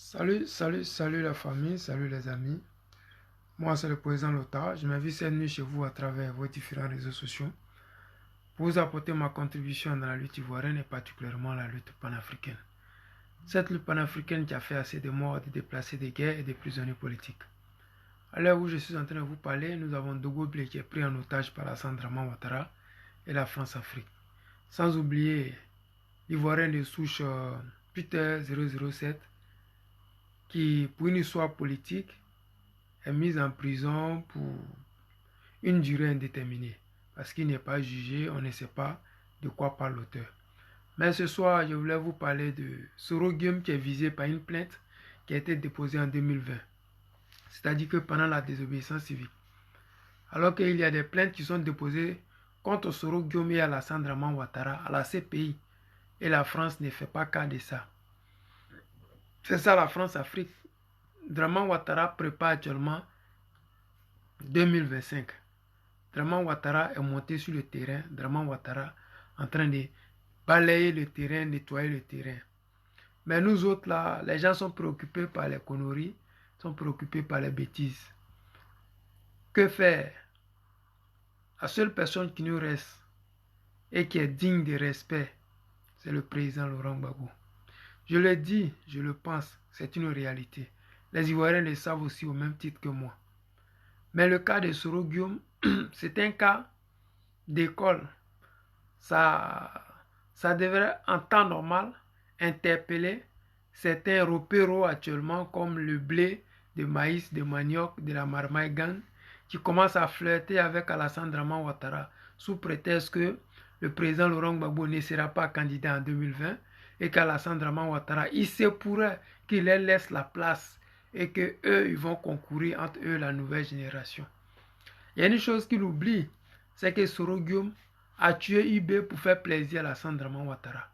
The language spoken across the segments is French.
Salut la famille, salut les amis. Moi, c'est le président Lothar. Je m'invite cette nuit chez vous à travers vos différents réseaux sociaux pour vous apporter ma contribution dans la lutte ivoirienne et particulièrement la lutte panafricaine. Cette lutte panafricaine qui a fait assez de morts, de déplacés, de guerres et de prisonniers politiques. À l'heure où je suis en train de vous parler, nous avons Dogo Blé qui est pris en otage par la Draman Ouattara et la France-Afrique. Sans oublier l'Ivoirien de souche Peter 007 qui, pour une histoire politique, est mis en prison pour une durée indéterminée. Parce qu'il n'est pas jugé, on ne sait pas de quoi parle l'auteur. Mais ce soir, je voulais vous parler de Soro Guillaume qui est visé par une plainte qui a été déposée en 2020. C'est-à-dire que pendant la désobéissance civile. Alors qu'il y a des plaintes qui sont déposées contre Soro Guillaume et Alassane Draman Ouattara à la CPI. Et la France ne fait pas cas de ça. C'est ça la France-Afrique. Draman Ouattara prépare actuellement 2025. Draman Ouattara est monté sur le terrain. Draman Ouattara en train de balayer le terrain, nettoyer le terrain. Mais nous autres là, les gens sont préoccupés par les conneries, sont préoccupés par les bêtises. Que faire? La seule personne qui nous reste et qui est digne de respect, c'est le président Laurent Gbagbo. Je le dis, je le pense, c'est une réalité. Les Ivoiriens le savent aussi au même titre que moi. Mais le cas de Soro Guillaume, c'est un cas d'école. Ça devrait en temps normal interpeller certains repéros actuellement comme le blé, de maïs, de manioc, de la marmaille gang qui commencent à flirter avec Alassane Draman Ouattara sous prétexte que le président Laurent Gbagbo ne sera pas candidat en 2020 et qu'Alassane Draman Ouattara, il se pourrait qu'il leur laisse la place et qu'eux, ils vont concourir entre eux la nouvelle génération. Il y a une chose qu'il oublie, c'est que Soro Guillaume a tué IB pour faire plaisir à Alassane Draman Ouattara.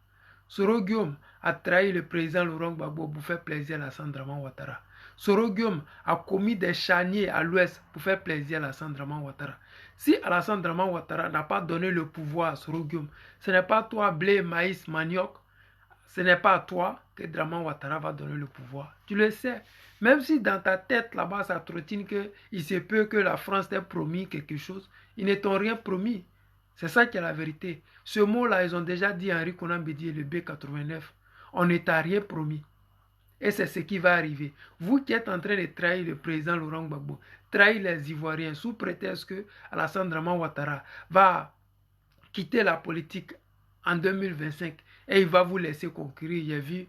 Soro Guillaume a trahi le président Laurent Gbagbo pour faire plaisir à Alassane Draman Ouattara. Soro Guillaume a commis des charniers à l'ouest pour faire plaisir à Alassane Draman Ouattara. Si Alassane Draman Ouattara n'a pas donné le pouvoir à Soro Guillaume, ce n'est pas toi, blé, maïs, manioc, ce n'est pas à toi que Draman Ouattara va donner le pouvoir. Tu le sais. Même si dans ta tête, là-bas, ça trottine qu'il se peut que la France t'ait promis quelque chose, ils ne t'ont rien promis. C'est ça qui est la vérité. Ce mot-là, ils ont déjà dit à Henri Konan Bédié, le B89. On ne t'a rien promis. Et c'est ce qui va arriver. Vous qui êtes en train de trahir le président Laurent Gbagbo, trahir les Ivoiriens sous prétexte que Alassane Draman Ouattara va quitter la politique en 2025 et il va vous laisser concourir. J'ai vu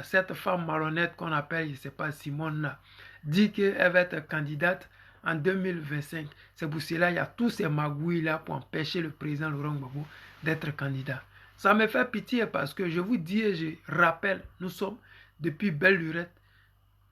cette femme malhonnête qu'on appelle, je ne sais pas, Simone, dit qu'elle va être candidate en 2025. C'est pour cela qu'il y a tous ces magouilles là pour empêcher le président Laurent Gbagbo d'être candidat. Ça me fait pitié parce que je vous dis et je rappelle, nous sommes depuis belle lurette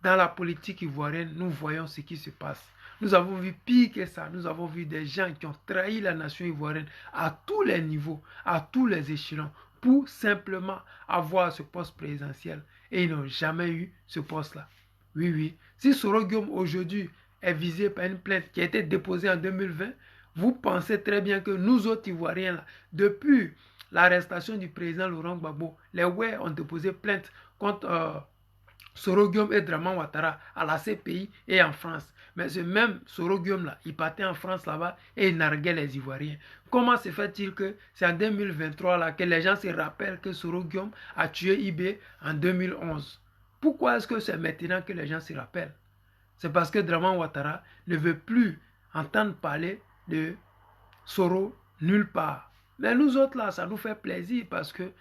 dans la politique ivoirienne, nous voyons ce qui se passe. Nous avons vu pire que ça. Nous avons vu des gens qui ont trahi la nation ivoirienne à tous les niveaux, à tous les échelons, pour simplement avoir ce poste présidentiel. Et ils n'ont jamais eu ce poste-là. Oui, oui. Si Soro Guillaume aujourd'hui est visé par une plainte qui a été déposée en 2020, vous pensez très bien que nous autres Ivoiriens, là, depuis l'arrestation du président Laurent Gbagbo, les Ouai ont déposé plainte contre Soro Guillaume et Draman Ouattara à la CPI et en France. Mais ce même Soro Guillaume là, il partait en France là-bas et il narguait les Ivoiriens. Comment se fait-il que c'est en 2023 là que les gens se rappellent que Soro Guillaume a tué IB en 2011? Pourquoi est-ce que c'est maintenant que les gens se rappellent? C'est parce que Draman Ouattara ne veut plus entendre parler de Soro nulle part. Mais nous autres là, ça nous fait plaisir parce que,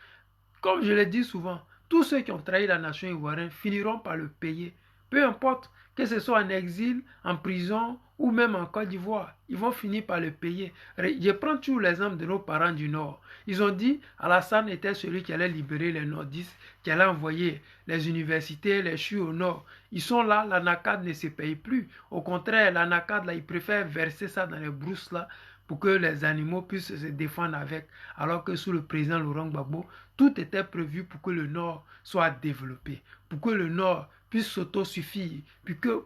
comme je le dis souvent, tous ceux qui ont trahi la nation ivoirienne finiront par le payer. Peu importe que ce soit en exil, en prison ou même en Côte d'Ivoire, ils vont finir par le payer. Je prends toujours l'exemple de nos parents du Nord. Ils ont dit Alassane était celui qui allait libérer les nordistes, qui allait envoyer les universités, les CHU au Nord. Ils sont là, la NACAD ne se paye plus. Au contraire, la NACAD, là, ils préfèrent verser ça dans les brousses là pour que les animaux puissent se défendre avec. Alors que sous le président Laurent Gbagbo, tout était prévu pour que le Nord soit développé, pour que le Nord puisse s'autosuffire,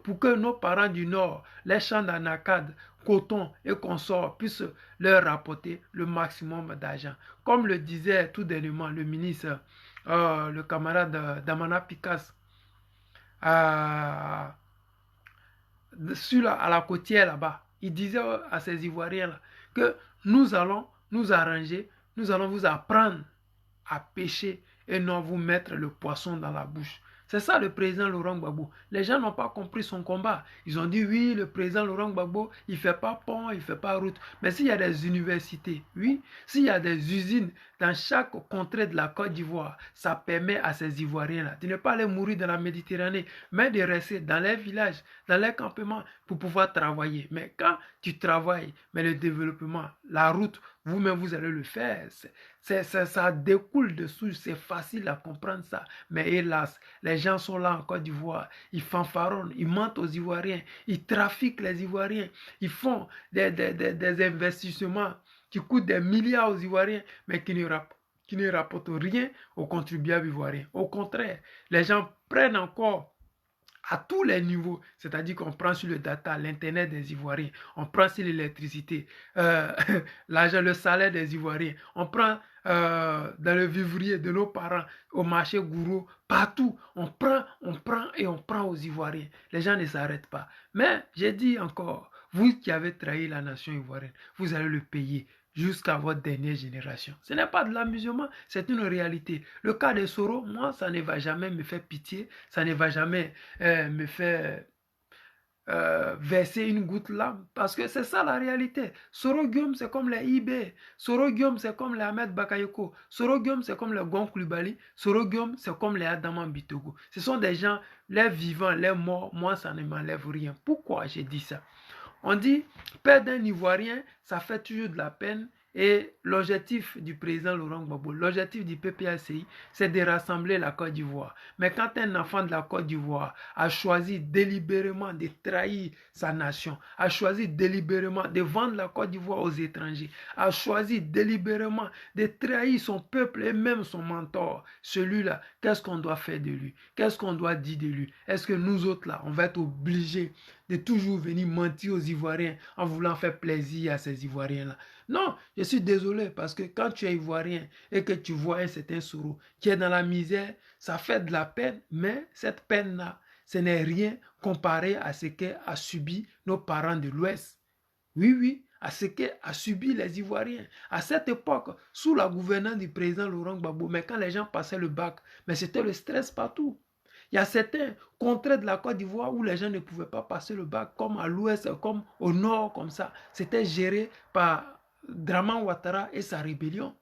pour que nos parents du Nord, les champs d'anacade, coton et consorts puissent leur rapporter le maximum d'argent. Comme le disait tout dernièrement le ministre, le camarade Damana Picasse, à, à la côtière là-bas. Il disait à ces Ivoiriens-là que nous allons nous arranger, nous allons vous apprendre à pêcher et non vous mettre le poisson dans la bouche. C'est ça le président Laurent Gbagbo. Les gens n'ont pas compris son combat. Ils ont dit oui, le président Laurent Gbagbo, il ne fait pas pont, il ne fait pas route. Mais s'il y a des universités, oui, s'il y a des usines dans chaque contrée de la Côte d'Ivoire, ça permet à ces Ivoiriens-là de ne pas aller mourir dans la Méditerranée, mais de rester dans les villages, dans les campements pour pouvoir travailler. Mais quand tu travailles, mais le développement, la route, vous-même, vous allez le faire. Ça découle dessous, c'est facile à comprendre ça. Mais hélas, les gens sont là en Côte d'Ivoire, ils fanfaronnent, ils mentent aux Ivoiriens, ils trafiquent les Ivoiriens, ils font des investissements qui coûtent des milliards aux Ivoiriens, mais qui ne rapportent rien aux contribuables ivoiriens. Au contraire, les gens prennent encore à tous les niveaux, c'est-à-dire qu'on prend sur le data, l'internet des Ivoiriens, on prend sur l'électricité, l'argent, le salaire des Ivoiriens, on prend dans le vivrier de nos parents, au marché gourou, partout, on prend et on prend aux Ivoiriens. Les gens ne s'arrêtent pas. Mais j'ai dit encore, vous qui avez trahi la nation ivoirienne, vous allez le payer jusqu'à votre dernière génération. Ce n'est pas de l'amusement, c'est une réalité. Le cas de Soro, moi, ça ne va jamais me faire pitié, ça ne va jamais me faire verser une goutte là, parce que c'est ça la réalité. Soro Guillaume, c'est comme les IB, Soro Guillaume, c'est comme les Ahmed Bakayoko, Soro Guillaume, c'est comme les Gon Koulibaly, Soro Guillaume, c'est comme les Adama Bitogo. Ce sont des gens, les vivants, les morts, moi, ça ne m'enlève rien. Pourquoi j'ai dit ça? On dit, perdre un Ivoirien, ça fait toujours de la peine. Et l'objectif du président Laurent Gbagbo, l'objectif du PPACI, c'est de rassembler la Côte d'Ivoire. Mais quand un enfant de la Côte d'Ivoire a choisi délibérément de trahir sa nation, a choisi délibérément de vendre la Côte d'Ivoire aux étrangers, a choisi délibérément de trahir son peuple et même son mentor, celui-là, qu'est-ce qu'on doit faire de lui? Qu'est-ce qu'on doit dire de lui? Est-ce que nous autres là, on va être obligés de toujours venir mentir aux Ivoiriens en voulant faire plaisir à ces Ivoiriens-là? Non, je suis désolé parce que quand tu es Ivoirien et que tu vois un certain Soro qui est dans la misère, ça fait de la peine, mais cette peine-là, ce n'est rien comparé à ce qu'a subi nos parents de l'Ouest. Oui, oui, à ce qu'a subi les Ivoiriens. À cette époque, sous la gouvernance du président Laurent Gbagbo, mais quand les gens passaient le bac, mais c'était le stress partout. Il y a certains contrées de la Côte d'Ivoire où les gens ne pouvaient pas passer le bac, comme à l'ouest, comme au nord, comme ça. C'était géré par Draman Ouattara et sa rébellion.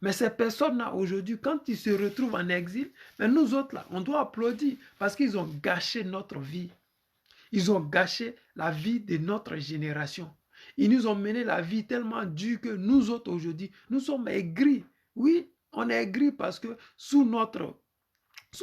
Mais ces personnes-là, aujourd'hui, quand ils se retrouvent en exil, mais nous autres, là, on doit applaudir parce qu'ils ont gâché notre vie. Ils ont gâché la vie de notre génération. Ils nous ont mené la vie tellement dure que nous autres, aujourd'hui, nous sommes aigris. Oui, on est aigris parce que sous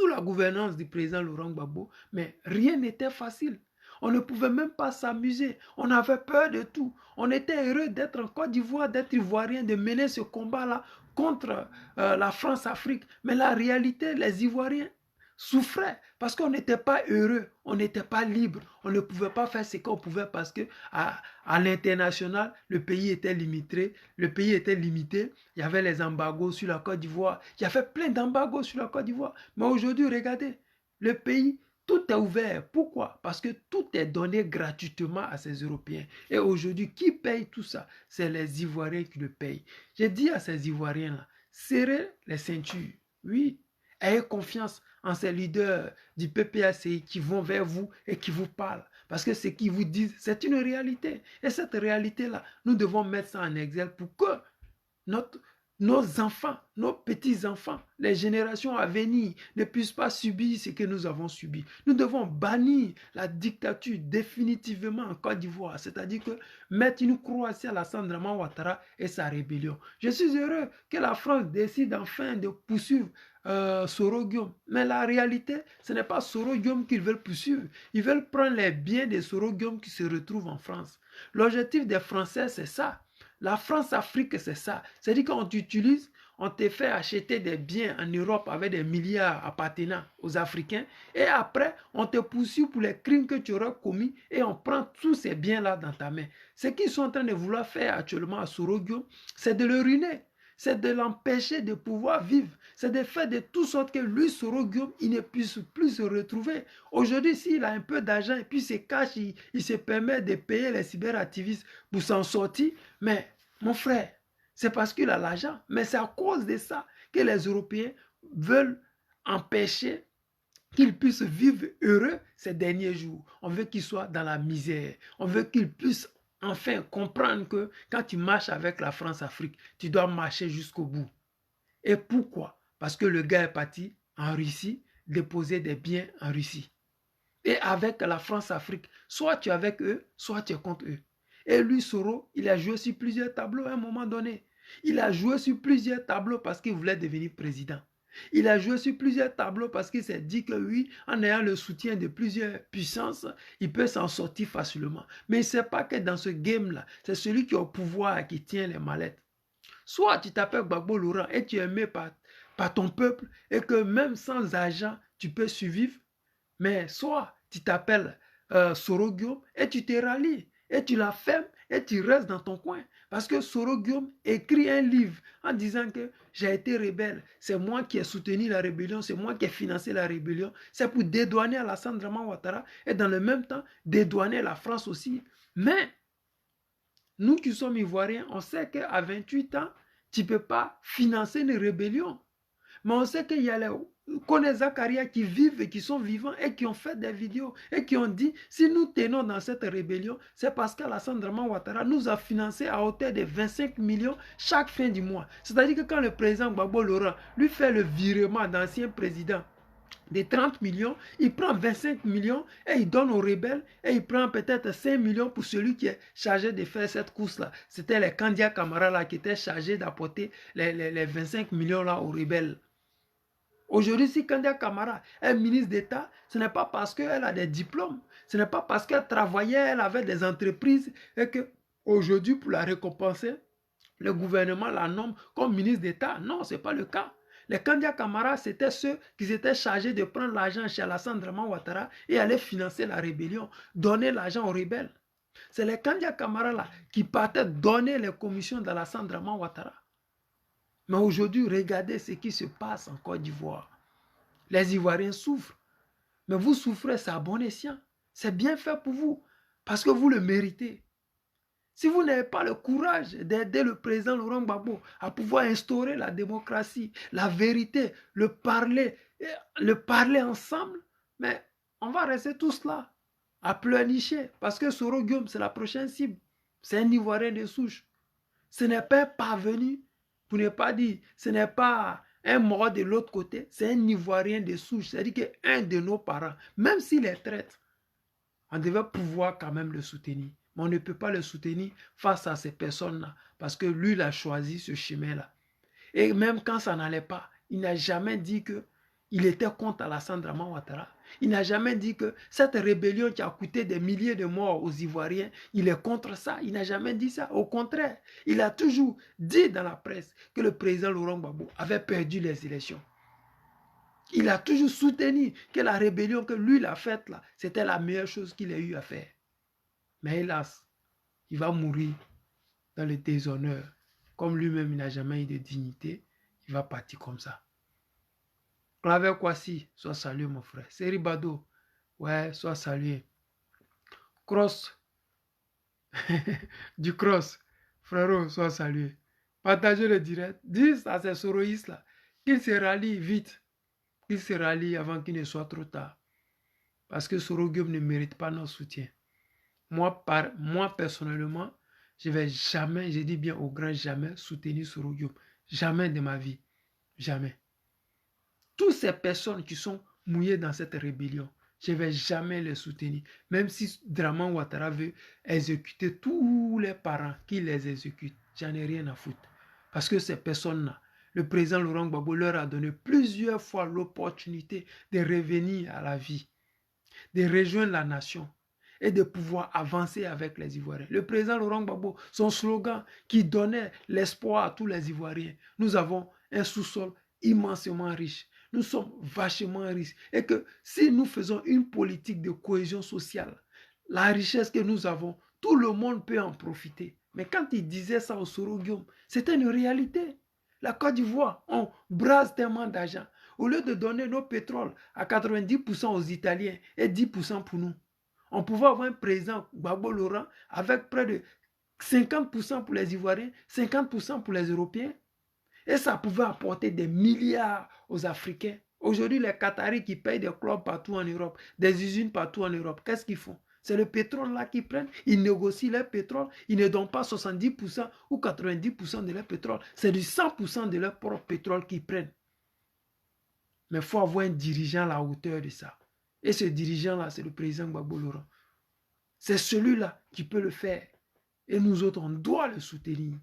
la gouvernance du président Laurent Gbagbo, mais rien n'était facile. On ne pouvait même pas s'amuser. On avait peur de tout. On était heureux d'être en Côte d'Ivoire, d'être ivoirien, de mener ce combat-là contre la France-Afrique. Mais la réalité, les Ivoiriens souffraient parce qu'on n'était pas heureux, on n'était pas libre, on ne pouvait pas faire ce qu'on pouvait parce que à l'international, le pays était limité, il y avait les embargos sur la Côte d'Ivoire, il y avait plein d'embargos sur la Côte d'Ivoire. Mais aujourd'hui, regardez, le pays, tout est ouvert. Pourquoi? Parce que tout est donné gratuitement à ces Européens. Et aujourd'hui, qui paye tout ça? C'est les Ivoiriens qui le payent. J'ai dit à ces Ivoiriens-là, serrez les ceintures. Oui, ayez confiance en ces leaders du PPACI qui vont vers vous et qui vous parlent. Parce que ce qu'ils vous disent, c'est une réalité. Et cette réalité-là, nous devons mettre ça en exergue pour que nos enfants, nos petits-enfants, les générations à venir ne puissent pas subir ce que nous avons subi. Nous devons bannir la dictature définitivement en Côte d'Ivoire, c'est-à-dire que mettre une croix sur Alassane Draman Ouattara et sa rébellion. Je suis heureux que la France décide enfin de poursuivre Soro Guillaume. Mais la réalité, ce n'est pas Soro Guillaume qu'ils veulent poursuivre. Ils veulent prendre les biens de Soro Guillaume qui se retrouvent en France. L'objectif des Français, c'est ça. La France-Afrique, c'est ça. C'est-à-dire qu'on t'utilise, on te fait acheter des biens en Europe avec des milliards appartenant aux Africains. Et après, on te poursuit pour les crimes que tu auras commis et on prend tous ces biens-là dans ta main. Ce qu'ils sont en train de vouloir faire actuellement à Soro Guillaume, c'est de le ruiner. c'est de l'empêcher de pouvoir vivre. C'est de faire de toute sorte que lui, Soro Guillaume, il ne puisse plus se retrouver. Aujourd'hui, s'il a un peu d'argent et puis il se cache, il se permet de payer les cyberactivistes pour s'en sortir. Mais mon frère, c'est parce qu'il a l'argent. Mais c'est à cause de ça que les Européens veulent empêcher qu'il puisse vivre heureux ces derniers jours. On veut qu'il soit dans la misère. On veut qu'il puisse enfin comprendre que quand tu marches avec la France-Afrique, tu dois marcher jusqu'au bout. Et pourquoi? Parce que le gars est parti en Russie, déposer des biens en Russie. Et avec la France-Afrique, soit tu es avec eux, soit tu es contre eux. Et lui, Soro, il a joué sur plusieurs tableaux à un moment donné. Il a joué sur plusieurs tableaux parce qu'il voulait devenir président. Il a joué sur plusieurs tableaux parce qu'il s'est dit que oui, en ayant le soutien de plusieurs puissances, il peut s'en sortir facilement. Mais il ne sait pas que dans ce game-là, c'est celui qui est au pouvoir qui tient les mallettes. Soit tu t'appelles Gbagbo Laurent et tu es aimé par ton peuple et que même sans argent, tu peux survivre. Mais soit tu t'appelles Soro Guillaume et tu te rallies et tu la fermes et tu restes dans ton coin. Parce que Soro Guillaume écrit un livre en disant que j'ai été rebelle. C'est moi qui ai soutenu la rébellion, c'est moi qui ai financé la rébellion. C'est pour dédouaner Alassane Draman Ouattara et dans le même temps dédouaner la France aussi. Mais nous qui sommes Ivoiriens, on sait qu'à 28 ans, tu ne peux pas financer une rébellion. Mais on sait qu'il y a les Kone Zakaria qui vivent et qui sont vivants et qui ont fait des vidéos et qui ont dit si nous tenons dans cette rébellion, c'est parce qu'Alassane Draman Ouattara nous a financé à hauteur de 25 millions chaque fin du mois. C'est-à-dire que quand le président Gbagbo Laurent lui fait le virement d'ancien président de 30 millions, il prend 25 millions et il donne aux rebelles et il prend peut-être 5 millions pour celui qui est chargé de faire cette course-là. C'était les Kandia Camara là, qui étaient chargés d'apporter les 25 millions là aux rebelles. Aujourd'hui, si Kandia Camara est ministre d'État, ce n'est pas parce qu'elle a des diplômes, ce n'est pas parce qu'elle travaillait, elle avait des entreprises et qu'aujourd'hui, pour la récompenser, le gouvernement la nomme comme ministre d'État. Non, ce n'est pas le cas. Les Kandia Camara, c'était ceux qui étaient chargés de prendre l'argent chez Alassane Draman Ouattara et aller financer la rébellion, donner l'argent aux rebelles. C'est les Kandia Camara là qui partaient donner les commissions d'Alassane Draman Ouattara. Mais aujourd'hui, regardez ce qui se passe en Côte d'Ivoire. Les Ivoiriens souffrent. Mais vous souffrez, c'est à bon escient. C'est bien fait pour vous. Parce que vous le méritez. Si vous n'avez pas le courage d'aider le président Laurent Gbagbo à pouvoir instaurer la démocratie, la vérité, le parler ensemble, mais on va rester tous là, à pleurnicher. Parce que Soro Guillaume, c'est la prochaine cible. C'est un Ivoirien de souche. Ce n'est pas parvenu. Pour ne pas dire, ce n'est pas un mort de l'autre côté, c'est un Ivoirien de souche. C'est-à-dire qu'un de nos parents, même s'il est traître, on devait pouvoir quand même le soutenir. Mais on ne peut pas le soutenir face à ces personnes-là, parce que lui, il a choisi ce chemin-là. Et même quand ça n'allait pas, il n'a jamais dit qu'il était contre Alassane Draman Ouattara. Il n'a jamais dit que cette rébellion qui a coûté des milliers de morts aux Ivoiriens, il est contre ça. Il n'a jamais dit ça. Au contraire, il a toujours dit dans la presse que le président Laurent Gbagbo avait perdu les élections. Il a toujours soutenu que la rébellion que lui a faite là, c'était la meilleure chose qu'il ait eu à faire. Mais hélas, il va mourir dans le déshonneur. Comme lui-même, il n'a jamais eu de dignité, il va partir comme ça. Claver Kwasi, sois salué mon frère. Seribado, ouais, sois salué. Cross, du cross, frérot, sois salué. Partagez le direct. Dis à ces soroïstes là qu'ils se rallient vite. Qu'ils se rallient avant qu'il ne soit trop tard. Parce que Soro Guillaume ne mérite pas notre soutien. Moi, personnellement, je ne vais jamais, je dis bien au grand jamais, soutenir Soro Guillaume. Jamais de ma vie. Jamais. Toutes ces personnes qui sont mouillées dans cette rébellion, je ne vais jamais les soutenir. Même si Draman Ouattara veut exécuter tous les parents qui les exécutent, j'en ai rien à foutre. Parce que ces personnes-là, le président Laurent Gbagbo leur a donné plusieurs fois l'opportunité de revenir à la vie, de rejoindre la nation et de pouvoir avancer avec les Ivoiriens. Le président Laurent Gbagbo, son slogan qui donnait l'espoir à tous les Ivoiriens, nous avons un sous-sol immensément riche. Nous sommes vachement riches. Et que si nous faisons une politique de cohésion sociale, la richesse que nous avons, tout le monde peut en profiter. Mais quand il disait ça au Soro Guillaume, c'était une réalité. La Côte d'Ivoire, on brase tellement d'argent. Au lieu de donner nos pétroles à 90% aux Italiens et 10% pour nous, on pouvait avoir un président, Gbagbo Laurent, avec près de 50% pour les Ivoiriens, 50% pour les Européens. Et ça pouvait apporter des milliards aux Africains. Aujourd'hui, les Qataris qui payent des clubs partout en Europe, des usines partout en Europe, qu'est-ce qu'ils font? C'est le pétrole là qu'ils prennent. Ils négocient leur pétrole. Ils ne donnent pas 70% ou 90% de leur pétrole. C'est du 100% de leur propre pétrole qu'ils prennent. Mais il faut avoir un dirigeant à la hauteur de ça. Et ce dirigeant-là, c'est le président Gbagbo Laurent. C'est celui-là qui peut le faire. Et nous autres, on doit le soutenir.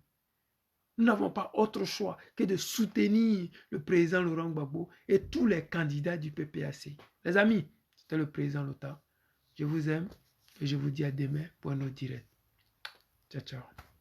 Nous n'avons pas autre choix que de soutenir le président Laurent Gbagbo et tous les candidats du PPAC. Les amis, c'était le président Lota. Je vous aime et je vous dis à demain pour un autre direct. Ciao, ciao.